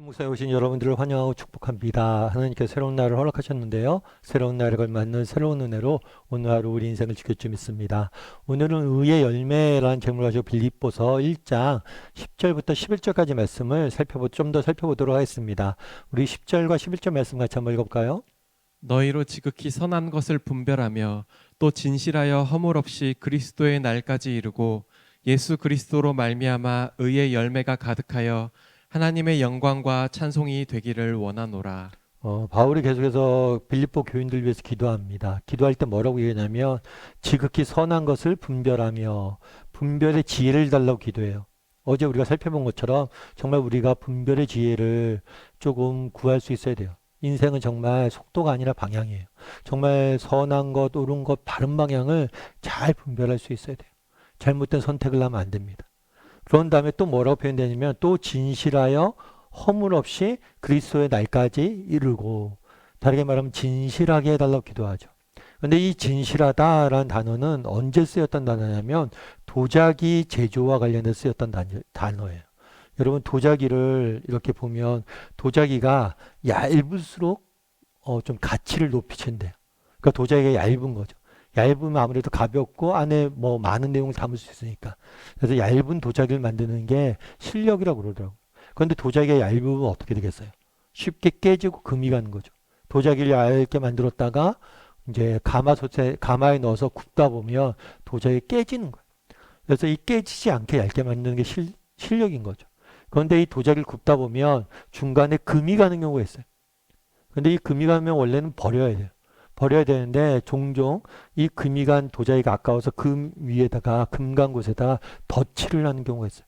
목사에 오신 여러분들을 환영하고 축복합니다. 하나님께서 새로운 날을 허락하셨는데요. 새로운 날에 걸맞는 새로운 은혜로 오늘 하루 우리 인생을 지킬 줄 믿습니다. 오늘은 의의 열매라는 제목을 가지고 빌립보서 1장 10절부터 11절까지 말씀을 좀 더 살펴보도록 하겠습니다. 우리 10절과 11절 말씀 같이 한번 읽어볼까요? 너희로 지극히 선한 것을 분별하며 또 진실하여 허물 없이 그리스도의 날까지 이르고 예수 그리스도로 말미암아 의의 열매가 가득하여 하나님의 영광과 찬송이 되기를 원하노라. 바울이 계속해서 빌립보 교인들 위해서 기도합니다. 기도할 때 뭐라고 얘기하냐면 지극히 선한 것을 분별하며 분별의 지혜를 달라고 기도해요. 어제 우리가 살펴본 것처럼 정말 우리가 분별의 지혜를 조금 구할 수 있어야 돼요. 인생은 정말 속도가 아니라 방향이에요. 정말 선한 것, 옳은 것, 바른 방향을 잘 분별할 수 있어야 돼요. 잘못된 선택을 하면 안 됩니다. 그런 다음에 또 뭐라고 표현되냐면 또 진실하여 허물 없이 그리스도의 날까지 이르고, 다르게 말하면 진실하게 해달라고 기도하죠. 근데 이 진실하다라는 단어는 언제 쓰였던 단어냐면 도자기 제조와 관련해서 쓰였던 단어예요. 여러분 도자기를 이렇게 보면 도자기가 얇을수록 좀 가치를 높이친대요. 그러니까 도자기가 얇은 거죠. 얇으면 아무래도 가볍고 안에 뭐 많은 내용을 담을 수 있으니까. 그래서 얇은 도자기를 만드는 게 실력이라고 그러더라고요. 그런데 도자기가 얇으면 어떻게 되겠어요? 쉽게 깨지고 금이 가는 거죠. 도자기를 얇게 만들었다가 이제 가마에 넣어서 굽다 보면 도자기가 깨지는 거예요. 그래서 이 깨지지 않게 얇게 만드는 게 실력인 거죠. 그런데 이 도자기를 굽다 보면 중간에 금이 가는 경우가 있어요. 근데 이 금이 가면 원래는 버려야 돼요. 버려야 되는데 종종 이 금이 간 도자기가 아까워서 금 위에다가 금 간 곳에다가 덧칠을 하는 경우가 있어요.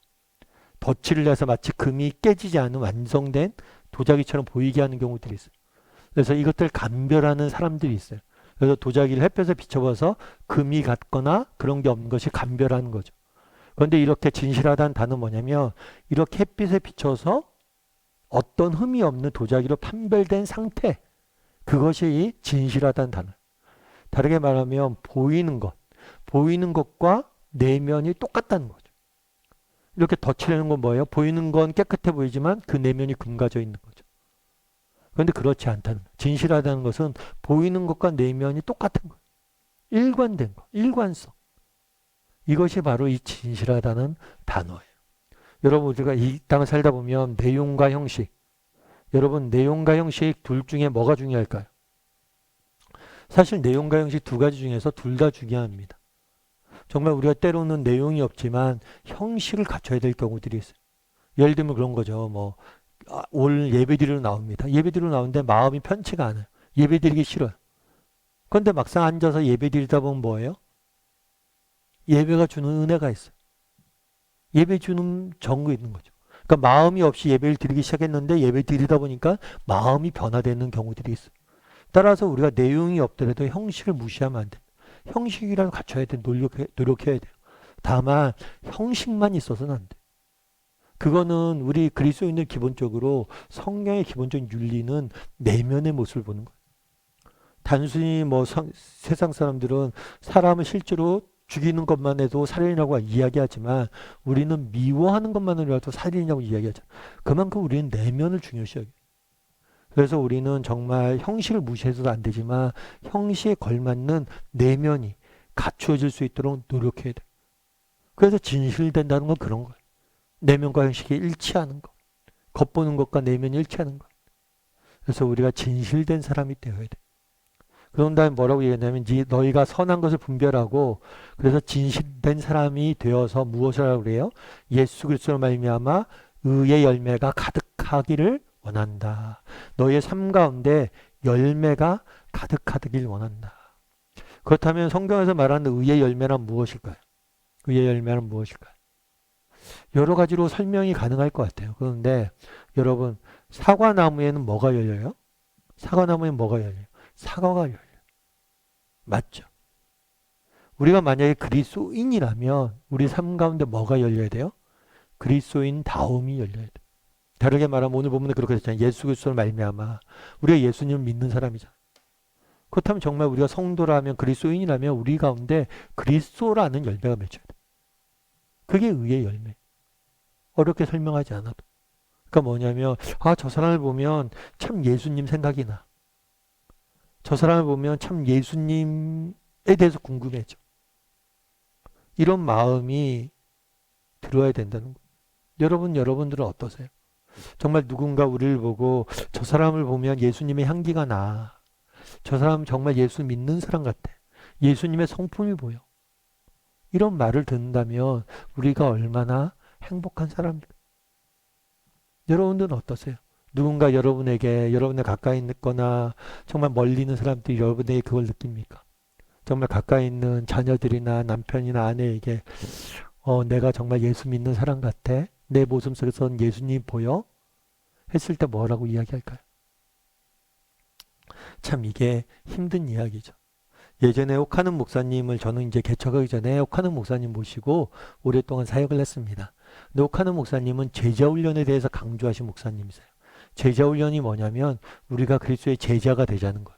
덧칠을 해서 마치 금이 깨지지 않은 완성된 도자기처럼 보이게 하는 경우들이 있어요. 그래서 이것들 감별하는 사람들이 있어요. 그래서 도자기를 햇볕에 비춰봐서 금이 갔거나 그런 게 없는 것이 감별하는 거죠. 그런데 이렇게 진실하다는 단어는 뭐냐면 이렇게 햇빛에 비춰서 어떤 흠이 없는 도자기로 판별된 상태, 그것이 진실하다는 단어. 다르게 말하면 보이는 것과 내면이 똑같다는 거죠. 이렇게 덧칠하는 건 뭐예요? 보이는 건 깨끗해 보이지만 그 내면이 금가져 있는 거죠. 그런데 그렇지 않다는 거예요. 진실하다는 것은 보이는 것과 내면이 똑같은 거예요. 일관된 거, 일관성. 이것이 바로 이 진실하다는 단어예요. 여러분 우리가 이 땅을 살다 보면 내용과 형식, 여러분 내용과 형식 둘 중에 뭐가 중요할까요? 사실 내용과 형식 두 가지 중에서 둘 다 중요합니다. 정말 우리가 때로는 내용이 없지만 형식을 갖춰야 될 경우들이 있어요. 예를 들면 그런 거죠. 올 예배드리러 나옵니다. 예배드리러 나오는데 마음이 편치가 않아요. 예배드리기 싫어요. 그런데 막상 앉아서 예배드리다 보면 뭐예요? 예배가 주는 은혜가 있어요. 예배 주는 정이 있는 거죠. 그러니까 마음이 없이 예배를 드리기 시작했는데 예배 드리다 보니까 마음이 변화되는 경우들이 있어요. 따라서 우리가 내용이 없더라도 형식을 무시하면 안 돼요. 형식이라도 갖춰야 돼. 노력해야 돼요. 다만 형식만 있어서는 안 돼요. 그거는 우리 그리스도인들 기본적으로 성경의 기본적인 윤리는 내면의 모습을 보는 거예요. 단순히 세상 사람들은 사람을 실제로 죽이는 것만 해도 살인이라고 이야기하지만 우리는 미워하는 것만으로도 살인이라고 이야기하잖아요. 그만큼 우리는 내면을 중요시 여겨요. 그래서 우리는 정말 형식을 무시해서도 안 되지만 형식에 걸맞는 내면이 갖추어질 수 있도록 노력해야 돼요. 그래서 진실된다는 건 그런 거예요. 내면과 형식이 일치하는 것. 겉보는 것과 내면이 일치하는 것. 그래서 우리가 진실된 사람이 되어야 돼. 그런 다음에 뭐라고 얘기했냐면 너희가 선한 것을 분별하고 그래서 진실된 사람이 되어서 무엇을 하라고 그래요? 예수 그리스도로 말미암아 의의 열매가 가득하기를 원한다. 너희의 삶 가운데 열매가 가득하길 원한다. 그렇다면 성경에서 말하는 의의 열매란 무엇일까요? 의의 열매란 무엇일까요? 여러 가지로 설명이 가능할 것 같아요. 그런데 여러분 사과나무에는 뭐가 열려요? 사과나무에는 뭐가 열려요? 사과가 열려요. 맞죠? 우리가 만약에 그리스도인이라면 우리 삶 가운데 뭐가 열려야 돼요? 그리스도인다움이 열려야 돼요. 다르게 말하면 오늘 본문에 그렇게 됐잖아요. 예수 그리스도를 말미암아 우리가 예수님을 믿는 사람이잖아요. 그렇다면 정말 우리가 성도라면 그리스도인이라면 우리 가운데 그리스도라는 열매가 맺혀야 돼요. 그게 의의 열매. 어렵게 설명하지 않아도. 그러니까 뭐냐면, 저 사람을 보면 참 예수님 생각이 나. 저 사람을 보면 참 예수님에 대해서 궁금해져. 이런 마음이 들어야 된다는 거예요. 여러분들은 어떠세요? 정말 누군가 우리를 보고 저 사람을 보면 예수님의 향기가 나. 저 사람 정말 예수 믿는 사람 같아. 예수님의 성품이 보여. 이런 말을 듣는다면 우리가 얼마나 행복한 사람일까? 여러분들은 어떠세요? 누군가 여러분에 가까이 있거나 정말 멀리 있는 사람들이 여러분에게 그걸 느낍니까? 정말 가까이 있는 자녀들이나 남편이나 아내에게 내가 정말 예수 믿는 사람 같아? 내 모습 속에선 예수님 보여? 했을 때 뭐라고 이야기할까요? 참 이게 힘든 이야기죠. 예전에 옥하는 목사님을 저는 이제 개척하기 전에 옥하는 목사님 모시고 오랫동안 사역을 했습니다. 근데 옥하는 목사님은 제자훈련에 대해서 강조하신 목사님이세요. 제자훈련이 뭐냐면 우리가 그리스도의 제자가 되자는 거예요.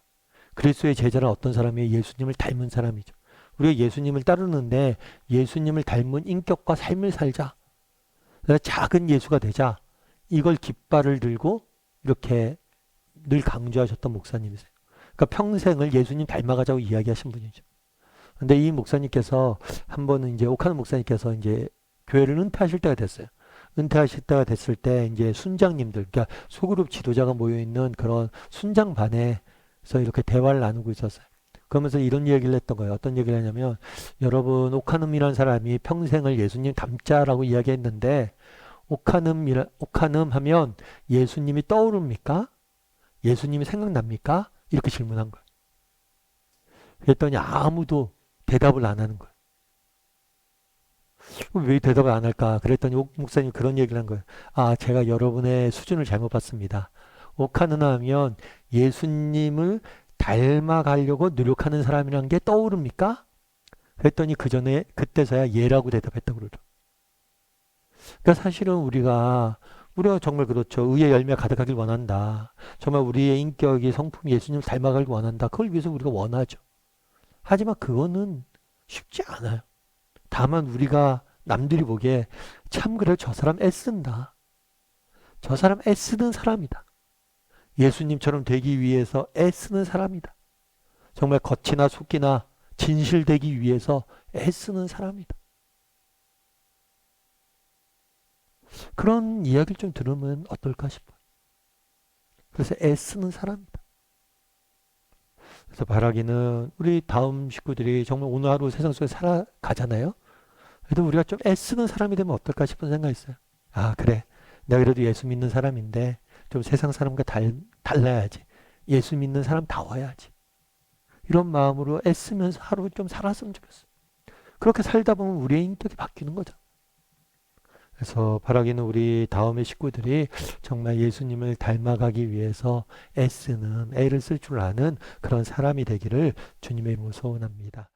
그리스도의 제자는 어떤 사람이에요? 예수님을 닮은 사람이죠. 우리가 예수님을 따르는데 예수님을 닮은 인격과 삶을 살자. 그래서 작은 예수가 되자. 이걸 깃발을 들고 이렇게 늘 강조하셨던 목사님이세요. 그러니까 평생을 예수님 닮아가자고 이야기하신 분이죠. 근데 이 목사님께서 한 번은 이제 옥하는 목사님께서 이제 교회를 은퇴하실 때가 됐어요. 은퇴하실 때가 됐을 때 이제 순장님들, 그러니까 소그룹 지도자가 모여 있는 그런 순장반에서 이렇게 대화를 나누고 있었어요. 그러면서 이런 얘기를 했던 거예요. 어떤 얘기를 하냐면 여러분 옥하눔이라는 사람이 평생을 예수님 닮자라고 이야기했는데 옥하눔 하면 예수님이 떠오릅니까? 예수님이 생각납니까? 이렇게 질문한 거예요. 그랬더니 아무도 대답을 안 하는 거예요. 왜 대답을 안 할까? 그랬더니 옥 목사님이 그런 얘기를 한 거예요. 제가 여러분의 수준을 잘못 봤습니다. 옥하는 하면 예수님을 닮아가려고 노력하는 사람이라는 게 떠오릅니까? 그랬더니 그때서야 예라고 대답했다고 그러죠. 그러니까 사실은 우리가 정말 그렇죠. 의의 열매가 가득하길 원한다. 정말 우리의 인격이 성품이 예수님을 닮아가길 원한다. 그걸 위해서 우리가 원하죠. 하지만 그거는 쉽지 않아요. 다만 우리가 남들이 보기에 참 그래 저 사람 애쓴다. 저 사람 애쓰는 사람이다. 예수님처럼 되기 위해서 애쓰는 사람이다. 정말 겉이나 속이나 진실되기 위해서 애쓰는 사람이다. 그런 이야기를 좀 들으면 어떨까 싶어요. 그래서 애쓰는 사람이다. 그래서 바라기는 우리 다음 식구들이 정말 오늘 하루 세상 속에 살아가잖아요. 그래도 우리가 좀 애쓰는 사람이 되면 어떨까 싶은 생각이 있어요. 그래. 내가 그래도 예수 믿는 사람인데 좀 세상 사람과 달라야지. 예수 믿는 사람 다워야지. 이런 마음으로 애쓰면서 하루 좀 살았으면 좋겠어요. 그렇게 살다 보면 우리의 인격이 바뀌는 거죠. 그래서 바라기는 우리 다음의 식구들이 정말 예수님을 닮아가기 위해서 애를 쓸 줄 아는 그런 사람이 되기를 주님의 이름으로 소원합니다.